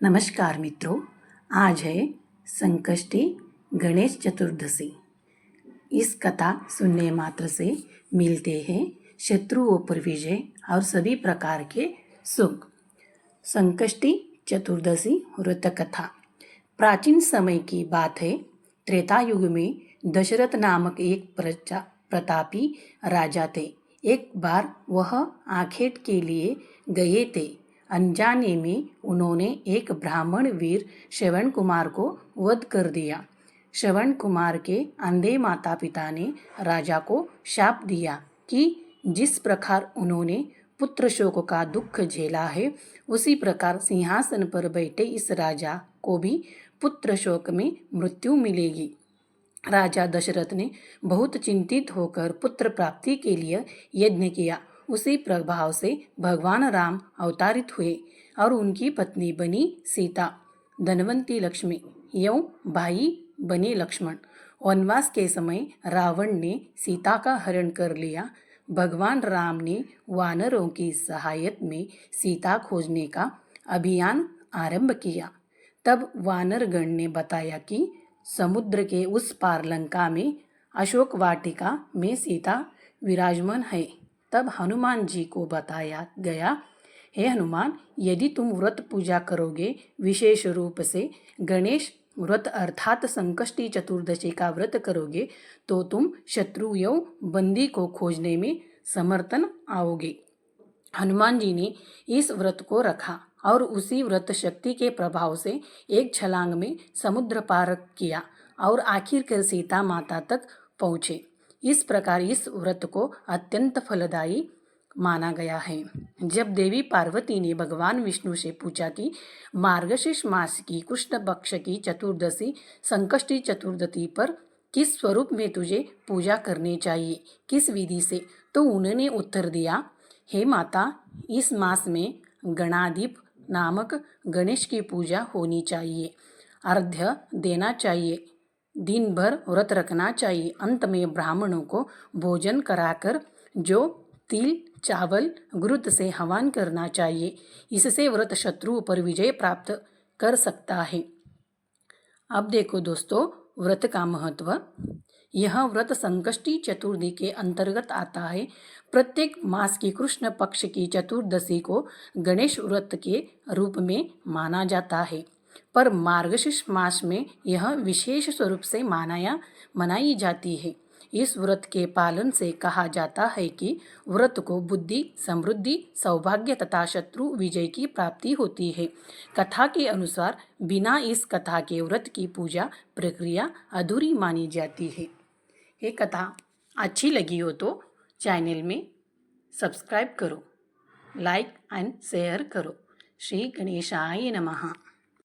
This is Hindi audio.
नमस्कार मित्रों, आज है संकष्टी गणेश चतुर्दशी। इस कथा सुनने मात्र से मिलते हैं शत्रुओं पर विजय और सभी प्रकार के सुख। संकष्टी चतुर्दशी व्रत कथा प्राचीन समय की बात है। त्रेता युग में दशरथ नामक एक प्रतापी राजा थे। एक बार वह आखेट के लिए गए थे। अनजाने में उन्होंने एक ब्राह्मण वीर श्रवण कुमार को वध कर दिया। श्रवण कुमार के अंधे माता पिता ने राजा को शाप दिया कि जिस प्रकार उन्होंने पुत्र शोक का दुख झेला है, उसी प्रकार सिंहासन पर बैठे इस राजा को भी पुत्र शोक में मृत्यु मिलेगी। राजा दशरथ ने बहुत चिंतित होकर पुत्र प्राप्ति के लिए यज्ञ किया। उसी प्रभाव से भगवान राम अवतारित हुए और उनकी पत्नी बनी सीता, धनवंती लक्ष्मी एवं भाई बने लक्ष्मण। वनवास के समय रावण ने सीता का हरण कर लिया। भगवान राम ने वानरों की सहायता में सीता खोजने का अभियान आरंभ किया। तब वानरगण ने बताया कि समुद्र के उस पार लंका में अशोक वाटिका में सीता विराजमान है। तब हनुमान जी को बताया गया, हे हनुमान, यदि तुम व्रत पूजा करोगे, विशेष रूप से गणेश व्रत अर्थात संकष्टी चतुर्दशी का व्रत करोगे, तो तुम शत्रु एवं बंदी को खोजने में समर्थन आओगे। हनुमान जी ने इस व्रत को रखा और उसी व्रत शक्ति के प्रभाव से एक छलांग में समुद्र पार किया और आखिरकार सीता माता तक पहुँचे। इस प्रकार इस व्रत को अत्यंत फलदायी माना गया है। जब देवी पार्वती ने भगवान विष्णु से पूछा कि मार्गशीर्ष मास की कृष्ण पक्ष की चतुर्दशी संकष्टी चतुर्दशी पर किस स्वरूप में तुझे पूजा करनी चाहिए, किस विधि से, तो उन्होंने उत्तर दिया, हे माता, इस मास में गणाधिप नामक गणेश की पूजा होनी चाहिए, अर्घ्य देना चाहिए, दिन भर व्रत रखना चाहिए, अंत में ब्राह्मणों को भोजन कराकर जो तिल चावल घृत से हवन करना चाहिए। इससे व्रत शत्रु पर विजय प्राप्त कर सकता है। अब देखो दोस्तों, व्रत का महत्व। यह व्रत संकष्टी चतुर्थी के अंतर्गत आता है। प्रत्येक मास की कृष्ण पक्ष की चतुर्दशी को गणेश व्रत के रूप में माना जाता है, पर मार्गशीर्ष मास में यह विशेष स्वरूप से मनाई जाती है। इस व्रत के पालन से कहा जाता है कि व्रत को बुद्धि, समृद्धि, सौभाग्य तथा शत्रु विजय की प्राप्ति होती है। कथा के अनुसार बिना इस कथा के व्रत की पूजा प्रक्रिया अधूरी मानी जाती है। ये कथा अच्छी लगी हो तो चैनल में सब्सक्राइब करो, लाइक एंड शेयर करो। श्री गणेशाय नमः।